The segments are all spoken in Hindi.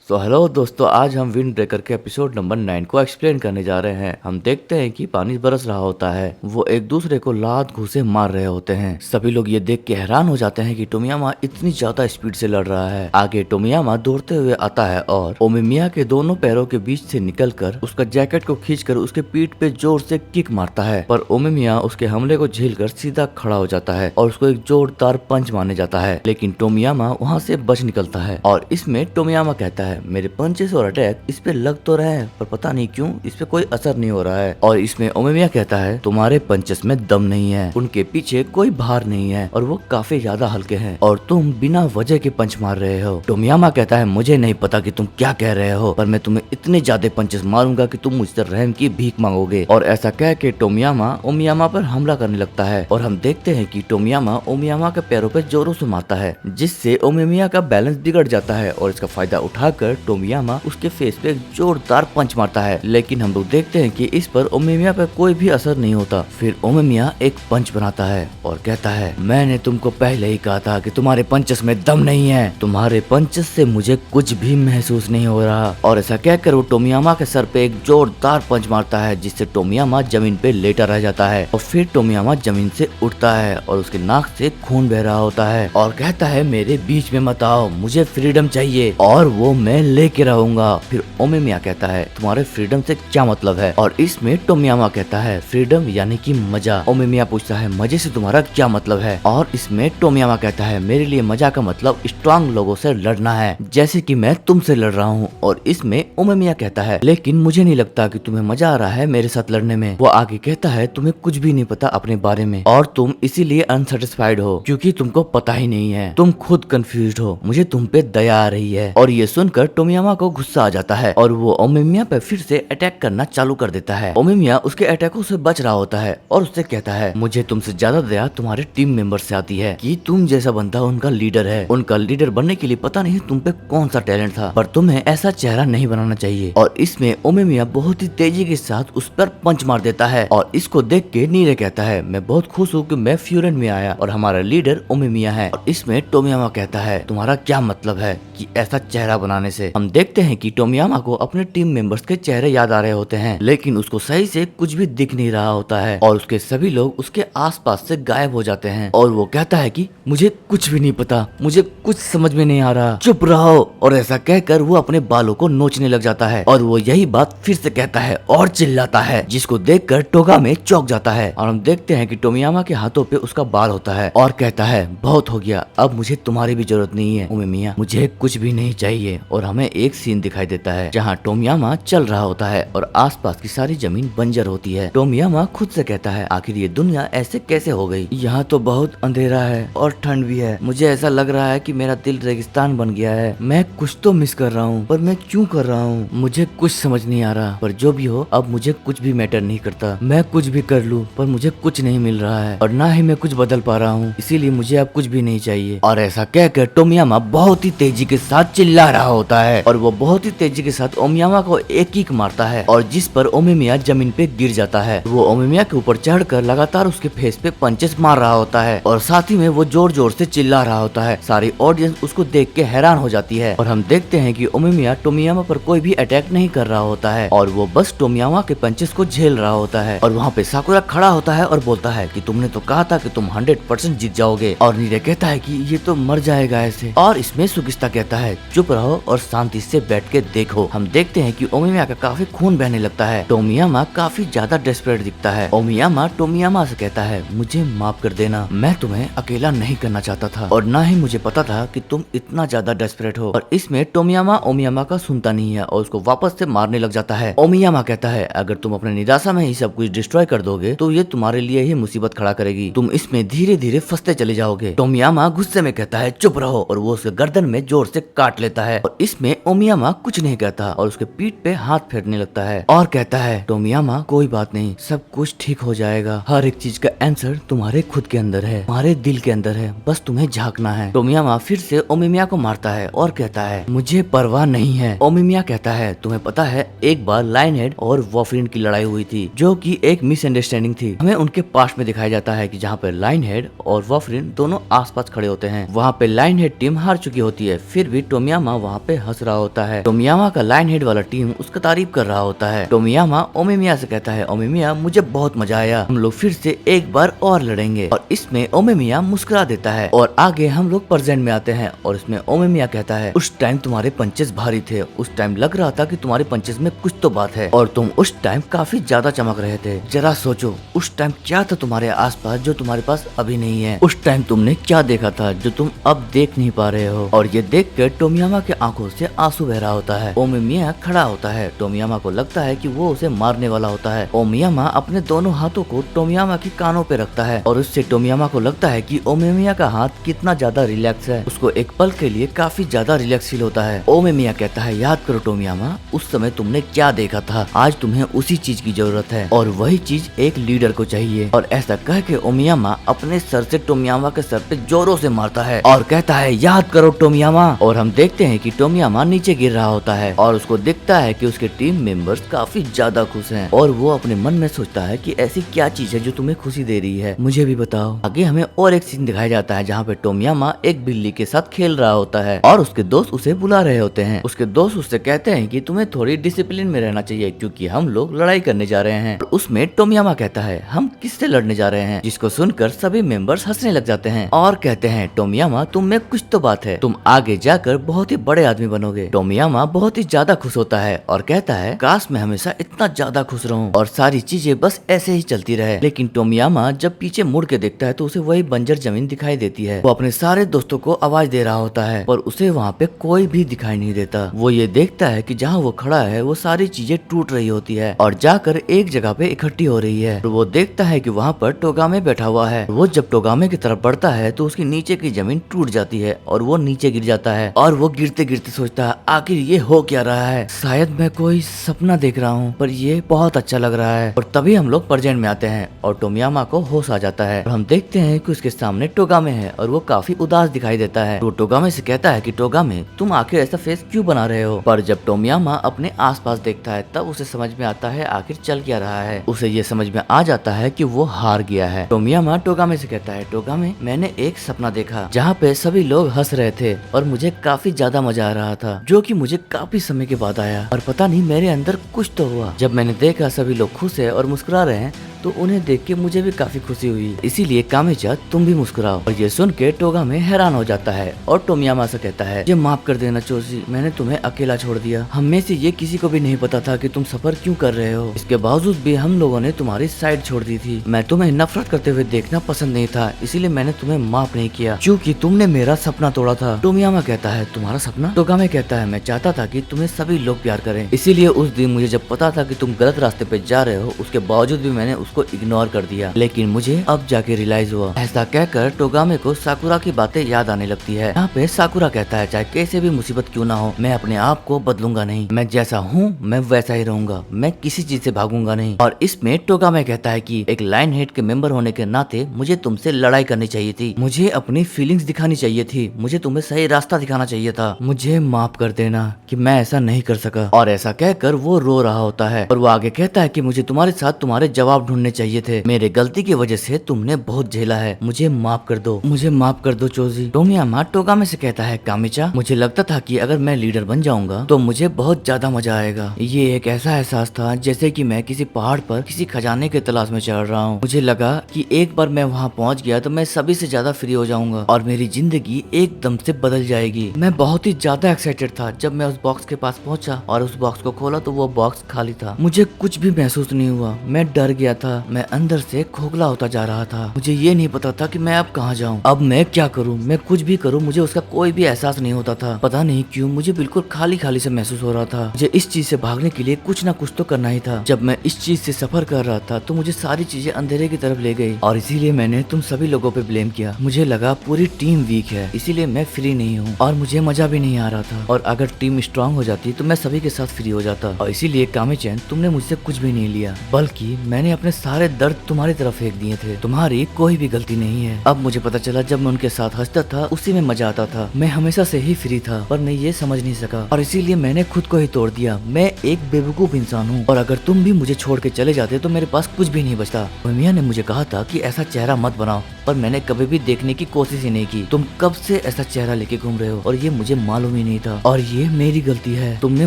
हेलो दोस्तों, आज हम विंड ब्रेकर के एपिसोड नंबर 9 को एक्सप्लेन करने जा रहे हैं। हम देखते हैं कि पानी बरस रहा होता है। वो एक दूसरे को लात घूंसे मार रहे होते हैं। सभी लोग ये देख के हैरान हो जाते हैं कि टोमियामा इतनी ज्यादा स्पीड से लड़ रहा है। आगे टोमियामा दौड़ते हुए आता है और ओमिमिया के दोनों पैरों के बीच से निकलकर उसका जैकेट को खींचकर उसके पीठ पे जोर से किक मारता है। पर ओमिमिया उसके हमले को झेलकर सीधा खड़ा हो जाता है और उसको एक जोरदार पंच मारने जाता है, लेकिन टोमियामा वहाँ से बच निकलता है। और इसमें टोमियामा कहता है, मेरे पंचेस और अटैक इस पे लग तो रहे हैं पर पता नहीं क्यों इस पे कोई असर नहीं हो रहा है। और इसमें ओमिमिया कहता है, तुम्हारे पंचेस में दम नहीं है, उनके पीछे कोई भार नहीं है और वो काफी ज्यादा हल्के हैं और तुम बिना वजह के पंच मार रहे हो। टोमियामा कहता है, मुझे नहीं पता कि तुम क्या कह रहे हो, पर मैं तुम्हें इतने ज्यादा पंचेस मारूंगा कि तुम मुझसे रहम की भीख मांगोगे। और ऐसा कह के टोमियामा ओमियामा पर हमला करने लगता है और हम देखते हैं कि टोमियामा ओमियामा के पैरों पे जोरों से मारता है, जिससे ओमिमिया का बैलेंस बिगड़ जाता है। और इसका फायदा उठाकर टोमियामा उसके फेस पे एक जोरदार पंच मारता है, लेकिन हम लोग देखते हैं कि इस पर ओमिमिया पे कोई भी असर नहीं होता। फिर ओमिमिया एक पंच बनाता है और कहता है, मैंने तुमको पहले ही कहा था कि तुम्हारे पंचेस में दम नहीं है, तुम्हारे पंचेस से मुझे कुछ भी महसूस नहीं हो रहा। और ऐसा कहकर वो टोमियामा के सर पे एक जोरदार पंच मारता है, जिससे टोमियामा जमीन पे लेटा रह जाता है। और फिर टोमियामा जमीन से उठता है और उसके नाक से खून बह रहा होता है और कहता है, मेरे बीच में मत आओ, मुझे फ्रीडम चाहिए और वो मैं लेके रहूंगा। फिर ओमिमिया कहता है, तुम्हारे फ्रीडम से क्या मतलब है? और इसमें टोमियामा कहता है, फ्रीडम यानी कि मजा। ओमिमिया पूछता है, मजे से तुम्हारा क्या मतलब है? और इसमें टोमियामा कहता है, मेरे लिए मजा का मतलब स्ट्रांग लोगों से लड़ना है, जैसे कि मैं तुमसे लड़ रहा हूँ। और इसमें ओमिमिया कहता है, लेकिन मुझे नहीं लगता कि तुम्हें मजा आ रहा है मेरे साथ लड़ने में। वो आगे कहता है, तुम्हें कुछ भी नहीं पता अपने बारे में और तुम इसीलिए अनसेटिस्फाइड हो क्योंकि तुमको पता ही नहीं है, तुम खुद कंफ्यूज्ड हो। मुझे तुम पे दया आ रही है। और ये सुनकर टोमियामा को गुस्सा आ जाता है और वो ओमिमिया पे फिर से अटैक करना चालू कर देता है। ओमिमिया उसके अटैकों से बच रहा होता है और उससे कहता है, मुझे तुमसे ज्यादा दया तुम्हारे टीम मेंबर से आती है कि तुम जैसा बंदा उनका लीडर है। उनका लीडर बनने के लिए पता नहीं तुम पे कौन सा टैलेंट था, पर तुम्हें ऐसा चेहरा नहीं बनाना चाहिए। और इसमें ओमिमिया बहुत ही तेजी के साथ उस पर पंच मार देता है और इसको देख के नीरे कहता है, मैं बहुत खुश हूँ कि मैं फ्यूरन में आया और हमारा लीडर ओमिमिया है। और इसमें टोमियामा कहता है, तुम्हारा क्या मतलब है कि ऐसा चेहरा बनाने से? हम देखते हैं कि टोमियामा को अपने टीम मेंबर्स के चेहरे याद आ रहे होते हैं, लेकिन उसको सही से कुछ भी दिख नहीं रहा होता है और उसके सभी लोग उसके आसपास से गायब हो जाते हैं। और वो कहता है कि मुझे कुछ भी नहीं पता, मुझे कुछ समझ में नहीं आ रहा, चुप रहो। और ऐसा कहकर वो अपने बालों को नोचने लग जाता है और वो यही बात फिर से कहता है और चिल्लाता है, जिसको देखकर टोगामे चौंक जाता है। और हम देखते हैं कि टोमियामा के हाथों पे उसका बाल होता है और कहता है, बहुत हो गया, अब मुझे तुम्हारी भी जरूरत नहीं है ओमिमिया, मुझे कुछ भी नहीं चाहिए। और हमें एक सीन दिखाई देता है जहाँ टोमियामा चल रहा होता है और आसपास की सारी जमीन बंजर होती है। टोमियामा खुद से कहता है, आखिर ये दुनिया ऐसे कैसे हो गई? यहाँ तो बहुत अंधेरा है और ठंड भी है, मुझे ऐसा लग रहा है कि मेरा दिल रेगिस्तान बन गया है। मैं कुछ तो मिस कर रहा हूँ, पर मैं क्यों कर रहा हूँ मुझे कुछ समझ नहीं आ रहा। पर जो भी हो, अब मुझे कुछ भी मैटर नहीं करता, मैं कुछ भी कर लूँ पर मुझे कुछ नहीं मिल रहा है और ना ही मैं कुछ बदल पा रहा हूँ, इसीलिए मुझे अब कुछ भी नहीं चाहिए। और ऐसा कहकर टोमियामा बहुत ही तेजी के साथ चिल्ला रहा होता है और वो बहुत ही तेजी के साथ ओमियामा को एक किक मारता है और जिस पर ओमिमिया जमीन पे गिर जाता है। वो ओमिमिया के ऊपर चढ़कर लगातार उसके फेस पे पंचेस मार रहा होता है और साथ ही में वो जोर जोर से चिल्ला रहा होता है। सारी ऑडियंस उसको देख के हैरान हो जाती है और हम देखते हैं कि ओमिमिया टोमियामा पर कोई भी अटैक नहीं कर रहा होता है और वो बस टोमियामा के पंचेस को झेल रहा होता है। और वहाँ पे साकुरा खड़ा होता है और बोलता है कि तुमने तो कहा था कि तुम 100% जीत जाओगे। और नीरे कहता है कि ये तो मर जाएगा ऐसे। और इसमें सुगिस्ता कहता है, चुप रहो और शांति से बैठ के देखो। हम देखते हैं कि ओमिमिया का काफी खून बहने लगता है। टोमियामा काफी ज्यादा डेस्परेट दिखता है। ओमियामा टोमियामा से कहता है, मुझे माफ कर देना, मैं तुम्हें अकेला नहीं करना चाहता था और ना ही मुझे पता था कि तुम इतना ज्यादा डेस्परेट हो। और इसमें टोमियामा ओमियामा का सुनता नहीं है और उसको वापस से मारने लग जाता है। ओमियामा कहता है, अगर तुम अपने निराशा में ही सब कुछ डिस्ट्रॉय कर दोगे तो ये तुम्हारे लिए ही मुसीबत खड़ा करेगी, तुम इसमें धीरे धीरे फंसते चले जाओगे। टोमियामा गुस्से में कहता है, चुप रहो, और वो उसके गर्दन में जोर से काट लेता है। और इसमें ओमियामा कुछ नहीं कहता और उसके पीठ पे हाथ फेरने लगता है और कहता है, टोमियामा कोई बात नहीं, सब कुछ ठीक हो जाएगा, हर एक चीज का आंसर तुम्हारे खुद के अंदर है, तुम्हारे दिल के अंदर है, बस तुम्हें झांकना है। टोमियामा फिर से ओमिमिया को मारता है और कहता है, मुझे परवाह नहीं है। ओमिमिया कहता है, तुम्हें पता है एक बार लायनहेड और वॉफरिन की लड़ाई हुई थी जो कि एक मिसअंडरस्टैंडिंग थी। हमें उनके पास्ट में दिखाया जाता है कि जहाँ पे लायनहेड और वॉफरिन दोनों आसपास खड़े होते हैं, वहाँ पे लायनहेड टीम हार चुकी होती है, फिर भी टोमियामा वहाँ पे पे हंस रहा होता है। टोमियामा का लाइन हेड वाला टीम उसका तारीफ कर रहा होता है। टोमियामा ओमेमिया से कहता है, ओमेमिया मुझे बहुत मजा आया, हम लोग फिर से एक बार और लड़ेंगे। और इसमें ओमेमिया मुस्कुरा देता है और आगे हम लोग प्रेजेंट में आते हैं और इसमें ओमेमिया कहता है, उस टाइम तुम्हारे पंचेस भारी थे, उस टाइम लग रहा था कि तुम्हारे पंचेस में कुछ तो बात है और तुम उस टाइम काफी ज्यादा चमक रहे थे। जरा सोचो उस टाइम क्या था तुम्हारे आसपास जो तुम्हारे पास अभी नहीं है। उस टाइम तुमने क्या देखा था जो तुम अब देख नहीं पा रहे हो। और ये देख कर टोमियामा के आंखों से आंसू बह रहा होता है। ओमेमिया खड़ा होता है। टोमियामा को लगता है कि वो उसे मारने वाला होता है। ओमियामा अपने दोनों हाथों को टोमियामा की कानों पे रखता है और उससे टोमियामा को लगता है कि ओमेमिया का हाथ कितना ज्यादा रिलैक्स है। उसको एक पल के लिए काफी ज्यादा रिलैक्स फील होता है। ओमेमिया कहता है, याद करो टोमियामा, उस समय तुमने क्या देखा था, आज तुम्हें उसी चीज की जरूरत है और वही चीज एक लीडर को चाहिए। और ऐसा कह के ओमियामा अपने सर से टोमियामा के सर पे जोरों से मारता है और कहता है, याद करो टोमियामा। और हम देखते हैं कि टोमियामा नीचे गिर रहा होता है और उसको दिखता है कि उसके टीम मेंबर्स काफी ज्यादा खुश हैं और वो अपने मन में सोचता है कि ऐसी क्या चीज है जो तुम्हें खुशी दे रही है, मुझे भी बताओ। आगे हमें और एक सीन दिखाया जाता है जहाँ पे टोमियामा एक बिल्ली के साथ खेल रहा होता है और उसके दोस्त उसे बुला रहे होते हैं। उसके दोस्त उससे कहते हैं कि तुम्हें थोड़ी डिसिप्लिन में रहना चाहिए क्योंकि हम लोग लड़ाई करने जा रहे हैं। उसमें टोमियामा कहता है, हम किससे लड़ने जा रहे हैं, जिसको सुनकर सभी मेंबर्स हंसने लग जाते हैं और कहते हैं, टोमियामा तुम में कुछ तो बात है, तुम आगे जाकर बहुत ही बड़े आदमी बनोगे। टोमियामा बहुत ही ज्यादा खुश होता है और कहता है, काश मैं हमेशा इतना ज्यादा खुश रहूं और सारी चीजें बस ऐसे ही चलती रहे। लेकिन टोमियामा जब पीछे मुड़ के देखता है तो उसे वही बंजर जमीन दिखाई देती है। वो अपने सारे दोस्तों को आवाज दे रहा होता है पर उसे वहाँ पे कोई भी दिखाई नहीं देता। वो ये देखता है कि जहाँ वो खड़ा है वो सारी चीजें टूट रही होती है और जाकर एक जगह पे इकट्ठी हो रही है। वो देखता है कि वहाँ पर टोगामे बैठा हुआ है। वो जब टोगामे की तरफ बढ़ता है तो उसके नीचे की जमीन टूट जाती है और वो नीचे गिर जाता है और वो गिरते गिरते सोचता है, आखिर ये हो क्या रहा है, शायद मैं कोई सपना देख रहा हूँ पर ये बहुत अच्छा लग रहा है। और तभी हम लोग प्रेजेंट में आते हैं और टोमियामा को होश आ जाता है और हम देखते हैं कि उसके सामने टोगामे है और वो काफी उदास दिखाई देता है। तो टोगामे से कहता है कि टोगामे तुम आखिर ऐसा फेस क्यों बना रहे हो। पर जब टोमियामा अपने आसपास देखता है तब उसे समझ में आता है आखिर चल क्या रहा है। उसे ये समझ में आ जाता है कि वो हार गया है। टोमियामा टोगामे से कहता है, टोगामे मैंने एक सपना देखा जहाँ पे सभी लोग हंस रहे थे और मुझे काफी ज्यादा मजा आ रहा था जो कि मुझे काफी समय के बाद आया और पता नहीं मेरे अंदर कुछ तो हुआ। जब मैंने देखा सभी लोग खुश है और मुस्कुरा रहे हैं तो उन्हें देख के मुझे भी काफी खुशी हुई, इसीलिए कामेचा तुम भी मुस्कुराओ। और ये सुन के टोगामे हैरान हो जाता है और टोमियामा से कहता है, ये माफ कर देना चोजी, मैंने तुम्हें अकेला छोड़ दिया। हम में से ये किसी को भी नहीं पता था कि तुम सफर क्यों कर रहे हो, इसके बावजूद भी हम लोगों ने तुम्हारी साइड छोड़ दी थी। मैं तुम्हें नफरत करते हुए देखना पसंद नहीं था, इसीलिए मैंने तुम्हें माफ नहीं किया क्योंकि तुमने मेरा सपना तोड़ा था। टोमियामा कहता है, तुम्हारा सपना? टोगामे कहता है, मैं चाहता था कि तुम्हें सभी लोग प्यार करें, इसीलिए उस दिन मुझे जब पता था कि तुम गलत रास्ते पे जा रहे हो उसके बावजूद भी मैंने उसको इग्नोर कर दिया, लेकिन मुझे अब जाके रियलाइज हुआ। ऐसा कहकर टोगामे को साकुरा की बातें याद आने लगती है। यहाँ पे साकुरा कहता है, चाहे कैसे भी मुसीबत क्यों ना हो मैं अपने आप को बदलूंगा नहीं, मैं जैसा हूँ मैं वैसा ही रहूंगा, मैं किसी चीज से भागूंगा नहीं। और इसमें टोगामे कहता है कि एक लाइन हेड के मेंबर होने के नाते मुझे तुमसे लड़ाई करनी चाहिए थी, मुझे अपनी फीलिंग्स दिखानी चाहिए थी, मुझे तुम्हें सही रास्ता दिखाना चाहिए था, मुझे माफ कर देना कि मैं ऐसा नहीं कर सका। और ऐसा कहकर वो रो रहा होता है और वो आगे कहता है कि मुझे तुम्हारे साथ तुम्हारे जवाब ढूंढने चाहिए थे, मेरे गलती की वजह से तुमने बहुत झेला है, मुझे माफ कर दो, मुझे माफ कर दो चोजी। टोमियामा टोगामे से कहता है, कामेचा मुझे लगता था कि अगर मैं लीडर बन जाऊंगा तो मुझे बहुत ज्यादा मजा आएगा। ये एक ऐसा एहसास था जैसे कि मैं किसी पहाड़ पर किसी खजाने के तलाश में चढ़ रहा हूँ। मुझे लगा कि एक बार मैं वहाँ पहुँच गया तो मैं सभी से ज्यादा फ्री हो जाऊंगा और मेरी जिंदगी एकदम से बदल जाएगी। मैं बहुत ही ज्यादा एक्साइटेड था जब मैं उस बॉक्स के पास पहुंचा और उस बॉक्स को खोला तो वो बॉक्स खाली था। मुझे कुछ भी महसूस नहीं हुआ, मैं डर गया था, मैं अंदर से खोखला होता जा रहा था। मुझे ये नहीं पता था कि मैं अब कहाँ जाऊँ, अब मैं क्या करूँ, मैं कुछ भी करूँ मुझे उसका कोई भी एहसास नहीं होता था। पता नहीं क्यों मुझे बिल्कुल खाली खाली से महसूस हो रहा था। मुझे इस चीज से भागने के लिए कुछ ना कुछ तो करना ही था। जब मैं इस चीज से सफर कर रहा था तो मुझे सारी चीजें अंधेरे की तरफ ले गई और इसीलिए मैंने तुम सभी लोगों पे ब्लेम किया। मुझे लगा पूरी टीम वीक है इसीलिए मैं फ्री नहीं हूँ और मुझे मजा भी नहीं आ रहा था, और अगर टीम स्ट्रांग हो जाती तो मैं सभी के साथ फ्री हो जाता। और इसीलिए कामेचैन तुमने मुझसे कुछ भी नहीं लिया, बल्कि मैंने अपने सारे दर्द तुम्हारी तरफ फेंक दिए थे, तुम्हारी कोई भी गलती नहीं है। अब मुझे पता चला जब मैं उनके साथ हंसता था उसी में मजा आता था। मैं हमेशा से ही फ्री था पर मैं ये समझ नहीं सका और इसीलिए मैंने खुद को ही तोड़ दिया। मैं एक बेवकूफ इंसान हूँ और अगर तुम भी मुझे छोड़ के चले जाते तो मेरे पास कुछ भी नहीं बचता। मिया ने मुझे कहा था कि ऐसा चेहरा मत बनाओ पर मैंने कभी भी देखने की कोशिश ही नहीं की। तुम कब से ऐसा चेहरा लेके घूम रहे हो और ये मुझे मालूम ही नहीं था और ये मेरी गलती है। तुमने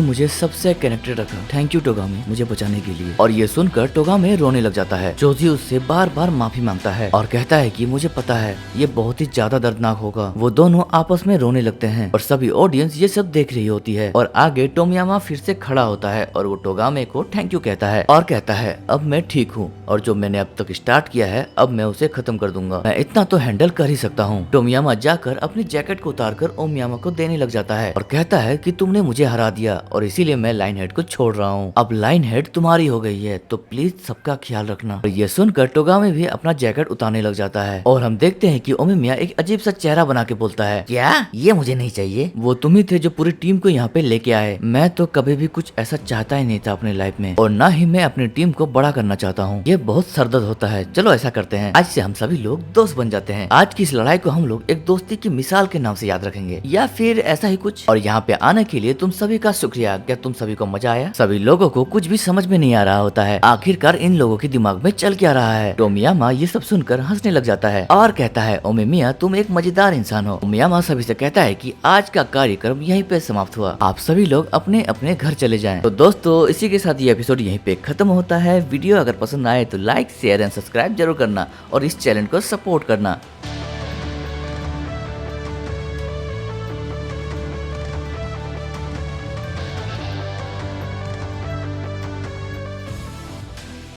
मुझे सबसे कनेक्टेड रखा। थैंक यू टोगामी मुझे बचाने के लिए। और ये सुनकर टोगामी रोने लग जाता है। जोजी उससे बार बार माफी मांगता है और कहता है कि मुझे पता है ये बहुत ही ज्यादा दर्दनाक होगा। वो दोनों आपस में रोने लगते हैं और सभी ऑडियंस ये सब देख रही होती है। और आगे टोमियामा फिर से खड़ा होता है और वो टोगामे को थैंक यू कहता है और कहता है अब मैं ठीक हूँ और जो मैंने अब तक स्टार्ट किया है अब मैं उसे खत्म कर दूंगा। मैं इतना तो हैंडल कर ही सकता हूँ। टोमियामा जाकर अपनी जैकेट को उतारकर ओमियामा को देने लग जाता है और कहता है कि तुमने मुझे हरा दिया और इसीलिए मैं लाइन हेड को छोड़ रहा हूँ। अब लाइन हेड तुम्हारी हो गई है तो प्लीज सबका ख्याल रखना। और ये सुनकर टोगामे भी अपना जैकेट उतारने लग जाता है और हम देखते हैं कि ओमिया एक अजीब सा चेहरा बना के बोलता है क्या ये मुझे नहीं चाहिए। वो तुम ही थे जो पूरी टीम को यहाँ पे लेके आए। मैं तो कभी भी कुछ ऐसा चाहता ही नहीं था अपनी लाइफ में और ना ही मैं अपनी टीम को बड़ा करना चाहता हूँ। ये बहुत सरदर्द होता है। चलो ऐसा करते हैं आज से हम सभी लोग दोस्त बन जाते हैं। आज की इस लड़ाई को हम लोग एक दोस्ती की मिसाल के नाम से याद रखेंगे या फिर ऐसा ही कुछ। और यहाँ पे आने के लिए तुम सभी का शुक्रिया। क्या तुम सभी को मजा आया? सभी लोगों को कुछ भी समझ में नहीं आ रहा होता है आखिरकार इन लोगों के दिमाग में चल क्या रहा है। टोमियामा ये सब सुनकर हंसने लग जाता है और कहता है ओमिया तुम एक मजेदार इंसान हो। ओमियामा सभी से कहता है कि आज का कार्यक्रम यहीं पे समाप्त हुआ। आप सभी लोग अपने अपने घर चले जाएं। तो दोस्तों इसी के साथ ये एपिसोड यहीं पे खत्म होता है। वीडियो अगर पसंद आए तो लाइक शेयर एंड सब्सक्राइब जरूर करना और इस चैनल को सपोर्ट करना।